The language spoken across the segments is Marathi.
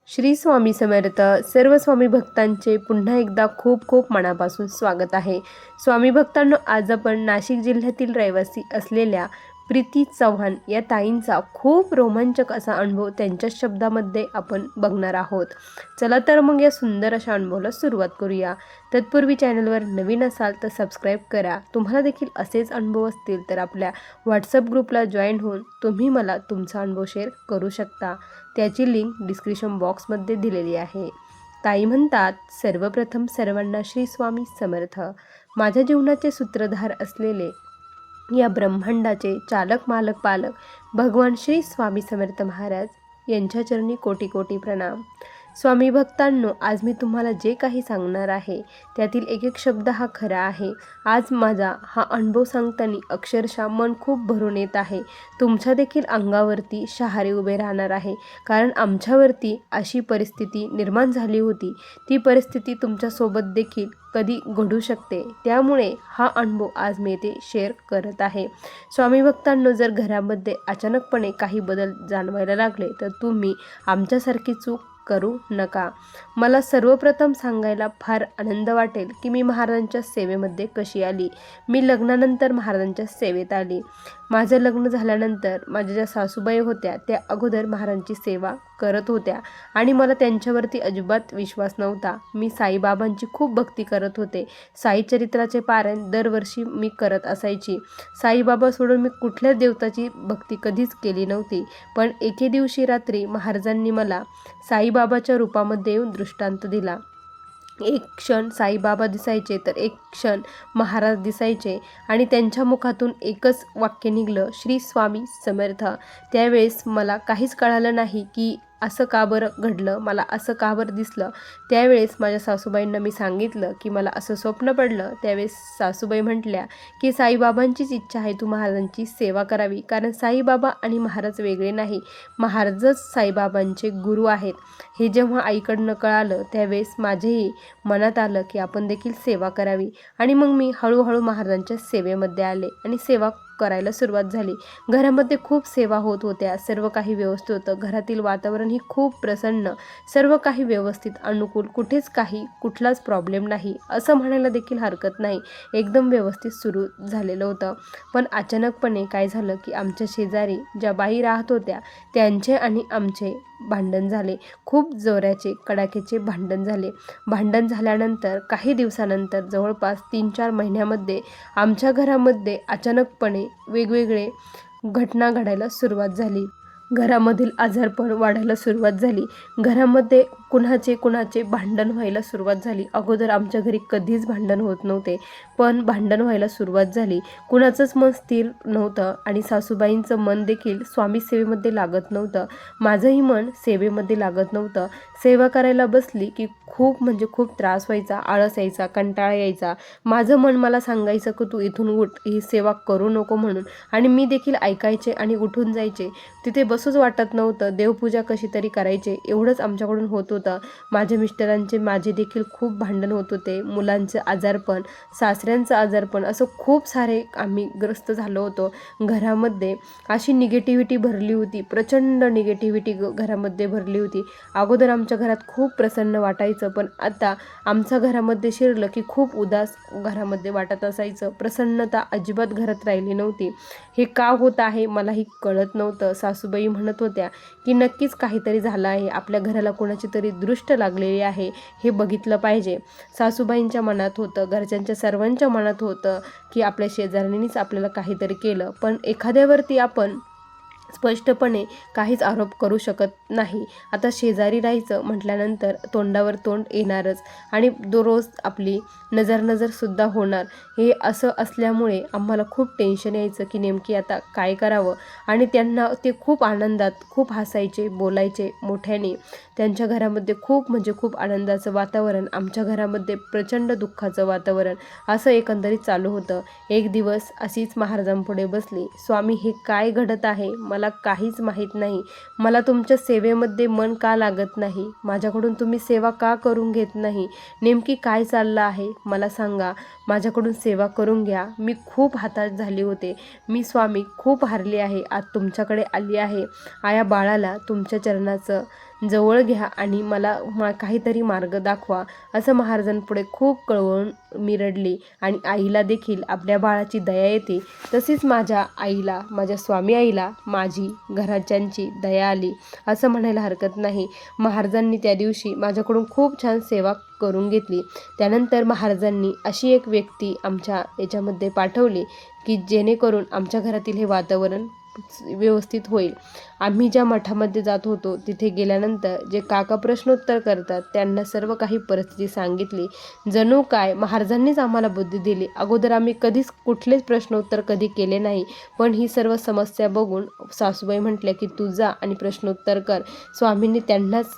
श्री स्वामी समर्थ. सर्व स्वामी भक्तांचे पुन्हा एकदा खूप खूप मनापासून स्वागत आहे. स्वामी भक्तांनो, आज आपण नाशिक जिल्ह्यातील रहिवासी असलेल्या प्रीती चव्हाण या ताईंचा खूप रोमांचक असा अनुभव त्यांच्या शब्दामध्ये आपण बघणार आहोत. चला तर मग या सुंदर अशा अनुभवाला सुरुवात करूया. तत्पूर्वी चॅनलवर नवीन असाल तर सबस्क्राईब करा. तुम्हाला देखील असेच अनुभव असतील तर आपल्या व्हॉट्सअप ग्रुपला जॉईन होऊन तुम्ही मला तुमचा अनुभव शेअर करू शकता. त्याची लिंक डिस्क्रिप्शन बॉक्समध्ये दिलेली आहे. ताई म्हणतात, सर्वप्रथम सर्वांना श्री स्वामी समर्थ. माझ्या जीवनाचे सूत्रधार असलेले या ब्रह्मांडाचे चालक मालक पालक भगवान श्री स्वामी समर्थ महाराज यांच्या चरणी कोटी कोटी प्रणाम. स्वामी भक्तांनो, आज मी तुम्हाला जे काही सांगणार आहे त्यातील एक एक शब्द हा खरा आहे. आज माझा हा अनुभव सांगताना अक्षरशः मन खूप भरून येत आहे. तुमच्या देखील अंगावरती शहारे उभे राहणार आहे, कारण आमच्यावरती अशी परिस्थिती निर्माण झाली होती. ती परिस्थिती तुमच्यासोबत देखील कधी घडू शकते. त्यामुळे हा अनुभव आज मी येथे शेअर करत आहे. स्वामी भक्तांनो, जर घरामध्ये अचानकपणे काही बदल जाणवायला लागले तर तुम्ही आमच्यासारखी चूक करू नका. मला सर्वप्रथम सांगायला फार आनंद वाटेल की मी महाराजांच्या सेवेमध्ये कशी आली. मी लग्नानंतर महाराजांच्या सेवेत आली. माझं लग्न झाल्यानंतर माझ्या ज्या सासूबाई होत्या त्या अगोदर महाराजांची सेवा करत होत्या आणि मला त्यांच्यावरती अजिबात विश्वास नव्हता. मी साईबाबांची खूप भक्ती करत होते. साई चरित्राचे पारायण दरवर्षी मी करत असायची. साईबाबा सोडून मी कुठल्याच देवताची भक्ती कधीच केली नव्हती. पण एके दिवशी रात्री महाराजांनी मला साईबाबाच्या रूपामध्ये येऊन दृष्टांत दिला. एक क्षण साईबाबा दिसायचे तर एक क्षण महाराज दिसायचे आणि त्यांच्या मुखातून एकच वाक्य निघलं, श्री स्वामी समर्थ. त्यावेळेस मला काहीच कळालं नाही की असं का बरं घडलं, मला असं का बरं दिसलं. त्यावेळेस माझ्या सासूबाईंना मी सांगितलं की मला असं स्वप्न पडलं. त्यावेळेस सासूबाई म्हटल्या की साईबाबांचीच इच्छा आहे तू महाराजांची सेवा करावी, कारण साईबाबा आणि महाराज वेगळे नाही, महाराजच साईबाबांचे गुरु आहेत. हे जेव्हा आईकडनं कळालं त्यावेळेस माझ्याही मनात आलं की आपण देखील सेवा करावी आणि मग मी हळूहळू महाराजांच्या सेवेमध्ये आले आणि सेवा करायला सुरुवात झाली. घरामध्ये खूप सेवा होत होत्या. सर्व काही व्यवस्थित होतं. घरातील वातावरण ही खूप प्रसन्न, सर्व काही व्यवस्थित, अनुकूल, कुठलाच प्रॉब्लेम नाही असं म्हणायला देखील हरकत नाही. एकदम व्यवस्थित सुरू झालेलं होतं. पण अचानकपणे काय झालं की आमच्या शेजारी ज्या बाई राहत होत्या त्यांचे आणि आमचे भांडण झाले. खूप जोराचे कडाक्याचे भांडण झाले. भांडण झाल्यानंतर काही दिवसानंतर जवळपास 3-4 महिन्यामध्ये आमच्या घरामध्ये अचानकपणे वेगवेगळे घटना घडायला सुरुवात झाली. घरामधील आजारपण वाढायला सुरुवात झाली. घरामध्ये कुणाचे भांडण व्हायला सुरुवात झाली. अगोदर आमच्या घरी कधीच भांडण होत नव्हते, पण भांडण व्हायला सुरुवात झाली. कुणाचंच मन स्थिर नव्हतं आणि सासूबाईंचं मन देखील स्वामी सेवेमध्ये लागत नव्हतं. माझंही मन सेवेमध्ये लागत नव्हतं. सेवा करायला बसली की खूप त्रास व्हायचा, आळस यायचा, कंटाळा यायचा. माझं मन मला सांगायचं की तू इथून उठ, ही सेवा करू नको म्हणून, आणि मी देखील ऐकायचे आणि उठून जायचे. तिथे बसूच वाटत नव्हतं. देवपूजा कशी तरी करायचे एवढंच आमच्याकडून होत होतं. माझ्या मिस्टरांचे माझे देखील खूप भांडण होत होते. मुलांचं आजारपण, सासऱ्यांचं आजारपण, असं खूप सारे आम्ही ग्रस्त झालो होतो. घरामध्ये अशी निगेटिव्हिटी भरली होती, प्रचंड निगेटिव्हिटी घरामध्ये भरली होती. अगोदर आमच्या घरात खूप प्रसन्न वाटायचं, पण आता आमच्या घरामध्ये शिरलं की खूप उदास घरामध्ये वाटत असायचं. प्रसन्नता अजिबात घरात राहिली नव्हती. हे का होत आहे मलाही कळत नव्हतं. सासूबाई म्हणत होत्या की नक्कीच काहीतरी झालं आहे, आपल्या घराला कोणाची तरी दृष्ट लागलेली आहे, हे बघितलं पाहिजे. सासूबाईंच्या मनात होतं, घरच्यांच्या सर्वांच्या मनात होतं की आपल्या शेजाऱ्यांनीच आपल्याला काहीतरी केलं. पण एखाद्यावरती आपण स्पष्टपणे काहीच आरोप करू शकत नाही. आता शेजारी राहायचं म्हटल्यानंतर तोंडावर तोंड येणारच आणि दररोज आपली नजरसुद्धा होणार. हे असं असल्यामुळे आम्हाला खूप टेन्शन यायचं की नेमकी आता काय करावं. आणि त्यांना ते खूप आनंदात, खूप हसायचे, बोलायचे मोठ्याने. त्यांच्या घरामध्ये खूप आनंदाचं वातावरण, आमच्या घरामध्ये प्रचंड दुःखाचं वातावरण, असं एकंदरीत चालू होतं. एक दिवस अशीच महाराजांपुढे बसली. स्वामी, हे काय घडत आहे मला काहीच माहीत नाही. मला तुमच्या सेवेमध्ये मन का लागत नाही, माझ्याकडून तुम्ही सेवा का करून घेत नाही, नेमकी काय चाललं आहे मला सांगा. माझ्याकडून सेवा करून घ्या. मी खूप हताश झाले होते. मी स्वामी खूप हारले आहे. आज तुमच्याकडे आली आहे. आया बाळाला तुमच्या चरणाचं जवळ घ्या आणि मला काहीतरी मार्ग दाखवा, असं महाराजांपुढे खूप कळवळून मी रडली. आणि आईला देखील आपल्या बाळाची दया येते, तशीच माझ्या आईला, माझ्या स्वामी आईला माझी घरच्यांची दया आली असं म्हणायला हरकत नाही. महाराजांनी त्या दिवशी माझ्याकडून खूप छान सेवा करून घेतली. त्यानंतर महाराजांनी अशी एक व्यक्ती आमच्या याच्यामध्ये पाठवली की जेणेकरून आमच्या घरातील हे वातावरण व्यवस्थित होईल. आम्ही ज्या मठामध्ये जात होतो तिथे गेल्यानंतर जे काका प्रश्नोत्तर करतात त्यांना सर्व काही परिस्थिती सांगितली. जणू काय महाराजांनीच आम्हाला बुद्धी दिली. अगोदर आम्ही कधीच कुठलेच प्रश्नोत्तर कधी केले नाही, पण ही सर्व समस्या बघून सासूबाई म्हटल्या की तू जा आणि प्रश्नोत्तर कर. स्वामींनी त्यांनाच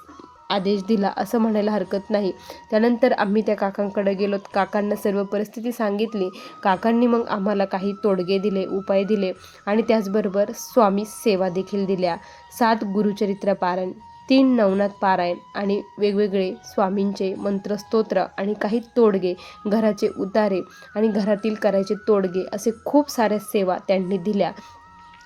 आदेश दिला असं म्हणायला हरकत नाही. त्यानंतर आम्ही त्या काकांकडे गेलो, काकांना सर्व परिस्थिती सांगितली. काकांनी मग आम्हाला काही तोडगे दिले, उपाय दिले आणि त्याचबरोबर स्वामी सेवा देखील दिल्या. 7 गुरुचरित्र पारायण, 3 नवनाथ पारायण आणि वेगवेगळे स्वामींचे मंत्रस्तोत्र आणि काही तोडगे, घराचे उतारे आणि घरातील करायचे तोडगे, असे खूप साऱ्या सेवा त्यांनी दिल्या.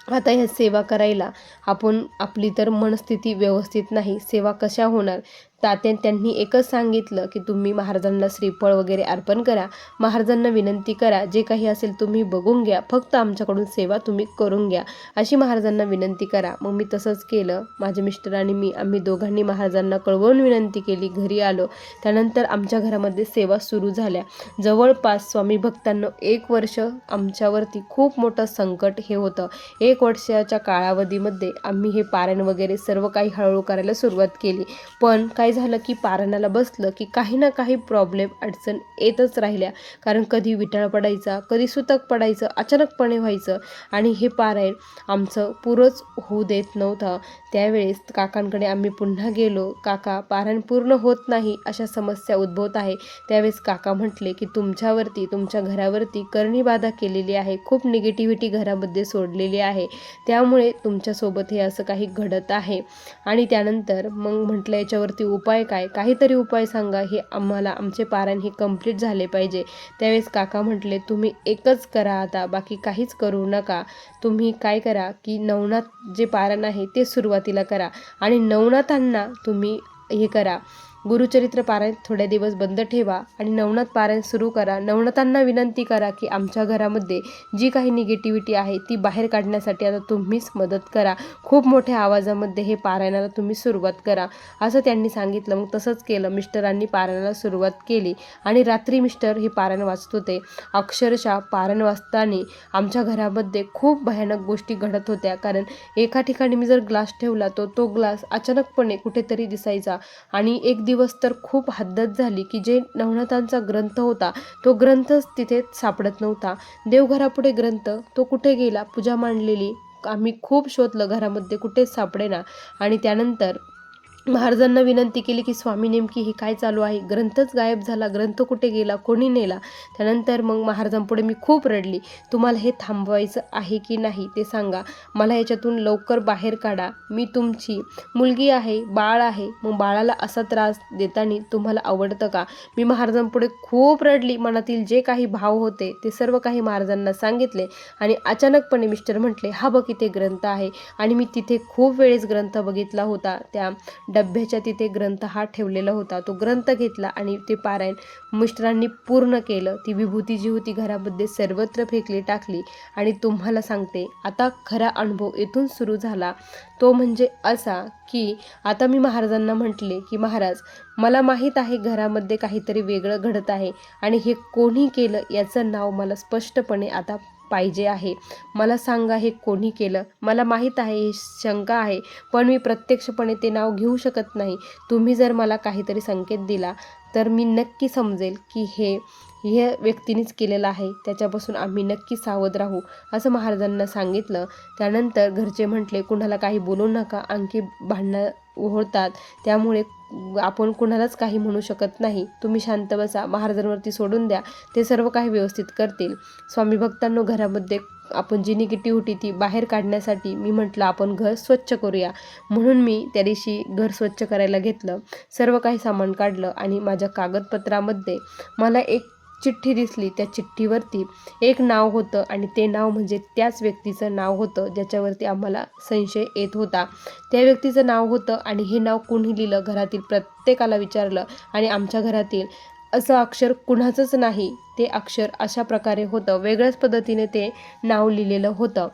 आता ह्या सेवा करायला आपली तर मनस्थिती व्यवस्थित नाही, सेवा कशा होणार? त्यांनी एकच सांगितलं की तुम्ही महाराजांना श्रीफळ वगैरे अर्पण करा, महाराजांना विनंती करा, जे काही असेल तुम्ही बघून घ्या, फक्त आमच्याकडून सेवा तुम्ही करून घ्या, अशी महाराजांना विनंती करा. मग मी तसंच केलं. माझे मिस्टर आणि आम्ही दोघांनी महाराजांना कळवून विनंती केली. घरी आलो. त्यानंतर आमच्या घरामध्ये सेवा सुरू झाल्या. जवळपास स्वामी भक्तांनो 1 वर्ष आमच्यावरती खूप मोठं संकट हे होतं. 1 वर्षाच्या कालावधीमध्ये आम्ही हे पारायण वगैरे सर्व काही हळूहळू करायला सुरुवात केली. पण काय झालं की पारायणाला बसलं की काही ना काही प्रॉब्लेम, अडचण येतच राहिल्या. कारण कधी विटाळ पडायचा, कधी सुतक पडायचं, अचानकपणे व्हायचं आणि हे पारायण आमचं पुरंच होऊ देत नव्हतं. त्यावेळेस काकांकडे आम्ही पुन्हा गेलो. काका, पारायण पूर्ण होत नाही, अशा समस्या उद्भवत आहे. त्यावेळेस काका म्हटले की तुमच्यावरती, तुमच्या घरावरती कर्णीबाधा केलेली आहे, खूप निगेटिव्हिटी घरामध्ये सोडलेली आहे, त्यामुळे तुमच्यासोबत हे असं काही घडत आहे. आणि त्यानंतर मग म्हटलं याच्यावरती उपाय काय, काहीतरी उपाय सांगा, हे आम्हाला आमचे पारायण हे कंप्लीट झाले पाहिजे. त्यावेळेस काका म्हटले तुम्ही एकच करा, आता बाकी काहीच करू नका. तुम्ही काय करा की नवनाथ जे पारायण आहे ते सुरुवातीला करा आणि नवनाथांना तुम्ही हे करा, गुरुचरित्र पारायण थोड्या दिवस बंद ठेवा आणि नवनाथ पारायण सुरू करा. नवनाथांना विनंती करा की आमच्या घरामध्ये जी काही निगेटिव्हिटी आहे ती बाहेर काढण्यासाठी आता तुम्हीच मदत करा. खूप मोठ्या आवाजामध्ये हे पारायणाला तुम्ही सुरुवात करा, असं त्यांनी सांगितलं. मग तसंच केलं. मिस्टरांनी पारायणाला सुरुवात केली आणि रात्री मिस्टर हे पारायण वाचत होते. अक्षरशः पारायण वाचताना आमच्या घरामध्ये खूप भयानक गोष्टी घडत होत्या. कारण एका ठिकाणी मी जर ग्लास ठेवला तो ग्लास अचानकपणे कुठेतरी दिसायचा आणि एक दिवस तर खूप हद्दच झाली की जे नवनाथांचा ग्रंथ होता तो ग्रंथच तिथे सापडत नव्हता. देवघरापुढे ग्रंथ, तो कुठे गेला? पूजा मांडलेली, आम्ही खूप शोधलं, घरामध्ये कुठेच सापडेना. आणि त्यानंतर महाराजांना विनंती केली की स्वामी नेमकी हे काय चालू आहे, ग्रंथच गायब झाला, ग्रंथ कुठे गेला, कोणी नेला? त्यानंतर मग महाराजांपुढे मी खूप रडली. तुम्हाला हे थांबवायचं आहे की नाही ते सांगा, मला याच्यातून लवकर बाहेर काढा. मी तुमची मुलगी आहे, बाळ आहे, मग बाळाला असा त्रास देताना तुम्हाला आवडतं का? मी महाराजांपुढे खूप रडली. मनातील जे काही भाव होते ते सर्व काही महाराजांना सांगितले. आणि अचानकपणे मिस्टर म्हटले हा बघ इथे ग्रंथ आहे. आणि मी तिथे खूप वेळेस ग्रंथ बघितला होता, त्या डब्याच्या तिथे ग्रंथ हा ठेवलेला होता. तो ग्रंथ घेतला आणि ते पारायण मिस्टरांनी पूर्ण केलं. ती विभूती जी होती घरामध्ये सर्वत्र फेकली, टाकली. आणि तुम्हाला सांगते आता खरा अनुभव इथून सुरू झाला. तो म्हणजे असा की आता मी महाराजांना म्हटले की महाराज, मला माहीत आहे घरामध्ये काहीतरी वेगळं घडत आहे आणि हे कोणी केलं याचं नाव मला स्पष्टपणे आता पाहिजे आहे. मला सांगा हे कोणी केलं. मला माहीत आहे, हे शंका आहे, पण मी प्रत्यक्षपणे ते नाव घेऊ शकत नाही. तुम्ही जर मला काहीतरी संकेत दिला तर मी नक्की समजेल की हे व्यक्तीनेच केलेलं आहे. त्याच्यापासून आम्ही नक्की सावध राहू, असं महाराजांना सांगितलं. त्यानंतर घरचे म्हटले कुणाला काही बोलू नका, आणखी भांडणं होतात, त्यामुळे आपण कुणालाच काही म्हणू शकत नाही. तुम्ही शांत बसा, महाराजांवरती सोडून द्या, ते सर्व काही व्यवस्थित करतील. स्वामी भक्तांनो, घरामध्ये आपण जी निगेटिव्हिटी ती बाहेर काढण्यासाठी मी म्हटलं आपण घर स्वच्छ करूया. म्हणून मी त्या दिवशी घर स्वच्छ करायला घेतलं, सर्व काही सामान काढलं आणि माझ्या कागदपत्रामध्ये मला एक चिठ्ठी दिसली. त्या चिठ्ठीवरती एक नाव होतं आणि ते नाव म्हणजे त्याच व्यक्तीचं नाव होतं ज्याच्यावरती आम्हाला संशय येत होता. त्या व्यक्तीचं नाव होतं आणि हे नाव कुणी लिहिलं घरातील प्रत्येकाला विचारलं आणि आमच्या घरातील असं अक्षर कुणाचंच नाही. ते अक्षर अशा प्रकारे होतं, वेगळ्याच पद्धतीने ते नाव लिहिलेलं होतं.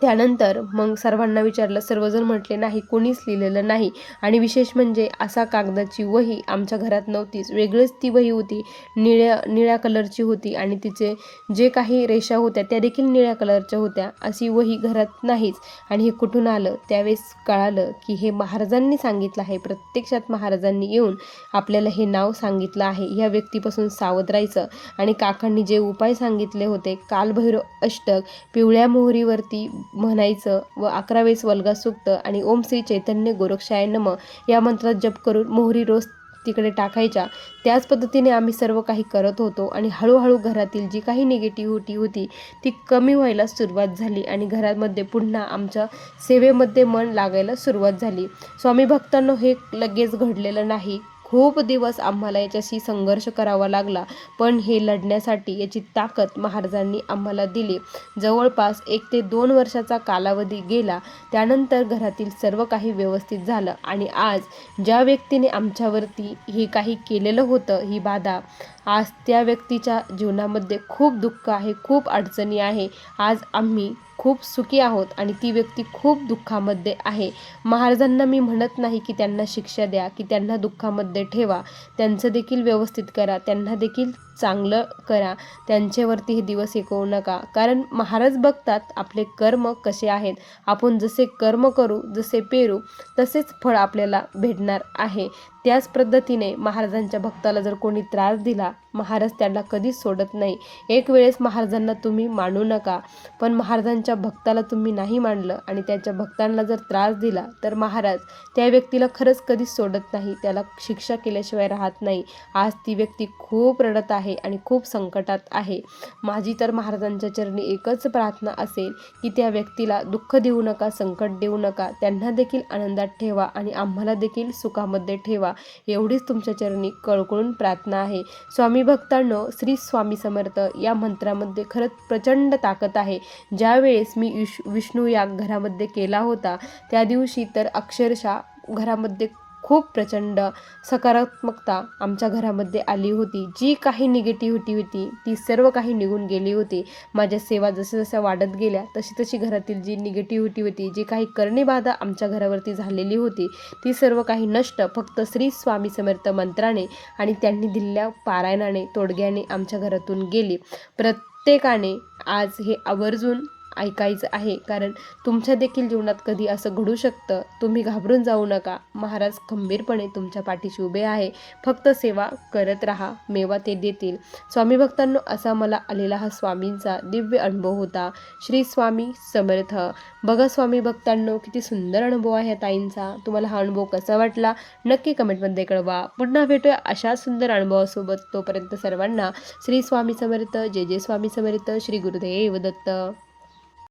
त्यानंतर मग सर्वांना विचारलं, सर्वजण म्हटले नाही, कोणीच लिहिलेलं नाही. आणि विशेष म्हणजे असा कागदाची वही आमच्या घरात नव्हतीच. वेगळीच ती वही होती, निळ्या कलरची होती आणि तिचे जे काही रेषा होत्या त्या देखील निळ्या कलरच्या होत्या. अशी वही घरात नाहीच. आणि हे कुठून आलं त्यावेळेस कळालं की हे महाराजांनी सांगितलं आहे. प्रत्यक्षात महाराजांनी येऊन आपल्याला हे नाव सांगितलं आहे, ह्या व्यक्तीपासून सावध राहायचं. आणि काकांनी जे उपाय सांगितले होते, कालभैरव अष्टक, पिवळ्या मोहरीवरती म्हणायचं व 11 वेळेस वल्गा सूक्त आणि ओम श्री चैतन्य गोरक्षाय नमः या मंत्रात जप करून मोहरी रोज तिकडे टाकायच्या. त्याच पद्धतीने आम्ही सर्व काही करत होतो आणि हळूहळू घरातील जी काही निगेटिव्हिटी होती ती कमी व्हायला सुरुवात झाली आणि घरामध्ये पुन्हा आमच्या सेवेमध्ये मन लागायला सुरुवात झाली. स्वामी भक्तांनो, हे लगेच घडलेलं नाही. खूप दिवस आम्हाला याच्याशी संघर्ष करावा लागला, पण हे लढण्यासाठी याची ताकद महाराजांनी आम्हाला दिली. जवळपास 1 ते 2 वर्षाचा कालावधी गेला. त्यानंतर घरातील सर्व काही व्यवस्थित झालं आणि आज ज्या व्यक्तीने आमच्यावरती हे काही केलेलं होतं, ही बाधा, आज त्या व्यक्तीच्या जीवनामध्ये खूप दुःख आहे, खूप अडचणी आहे. आज आम्ही खूप सुखी आहोत आणि ती व्यक्ती खूप दुःखामध्ये आहे. महाराजांना मी म्हणत नाही की त्यांना शिक्षा द्या, की त्यांना दुःखामध्ये ठेवा. त्यांचं देखील व्यवस्थित करा, त्यांना देखील चांगलं करा, त्यांच्यावरती हे दिवस ऐकवू नका. कारण महाराज बघतात आपले कर्म कसे आहेत. आपण जसे कर्म करू, जसे पेरू, तसेच फळ आपल्याला भेटणार आहे. त्याच पद्धतीने महाराजांच्या भक्ताला जर कोणी त्रास दिला, महाराज त्याला कधीच सोडत नाही. एक वेळेस महाराजांना तुम्ही मानू नका, पण महाराजांच्या भक्ताला तुम्ही नाही मानलं आणि त्याच्या भक्तांना जर त्रास दिला तर महाराज त्या व्यक्तीला खरंच कधीच सोडत नाही, त्याला शिक्षा केल्याशिवाय राहत नाही. आज ती व्यक्ती खूप रडत आहे आणि खूप संकटात आहे. माझी तर महाराजांच्या चरणी एकच प्रार्थना असेल की त्या व्यक्तीला दुःख देऊ नका, संकट देऊ नका, त्यांना देखील आनंदात ठेवा आणि आम्हाला देखील सुखामध्ये ठेवा. एवढीच तुमच्या चरणी कळकळून प्रार्थना आहे. स्वामी भक्तांनो, श्री स्वामी समर्थ या मंत्रामध्ये खरंच प्रचंड ताकद आहे. ज्यावेळेस मी विष्णू याग घरामध्ये केला होता त्या दिवशी तर अक्षरशः घरामध्ये खूप प्रचंड सकारात्मकता आमच्या घरामध्ये आली होती. जी काही निगेटिव्हिटी होती ती सर्व काही निघून गेली होती. माझ्या सेवा जसं वाढत गेल्या तशी घरातील जी निगेटिव्हिटी होती, जी काही करणीबाधा आमच्या घरावरती झालेली होती, ती सर्व काही नष्ट फक्त श्री स्वामी समर्थ मंत्राने आणि त्यांनी दिलेल्या पारायणाने, तोडग्याने आमच्या घरातून गेली. प्रत्येकाने आज हे आवर्जून ऐकायचं आहे, कारण तुमच्या देखील जीवनात कधी असं घडू शकतं. तुम्ही घाबरून जाऊ नका. महाराज खंबीरपणे तुमच्या पाठीशी उभे आहे. फक्त सेवा करत राहा, मेवा ते देतील. स्वामी भक्तांनो, असा मला आलेला हा स्वामींचा दिव्य अनुभव होता. श्री स्वामी समर्थ. बघा स्वामी भक्तांनो, किती सुंदर अनुभव आहे ताईंचा. तुम्हाला हा अनुभव कसा वाटला नक्की कमेंटमध्ये कळवा. पुन्हा भेटूया अशा सुंदर अनुभवासोबत. तोपर्यंत सर्वांना श्री स्वामी समर्थ. जय जय स्वामी समर्थ. श्री गुरुदेव दत्त.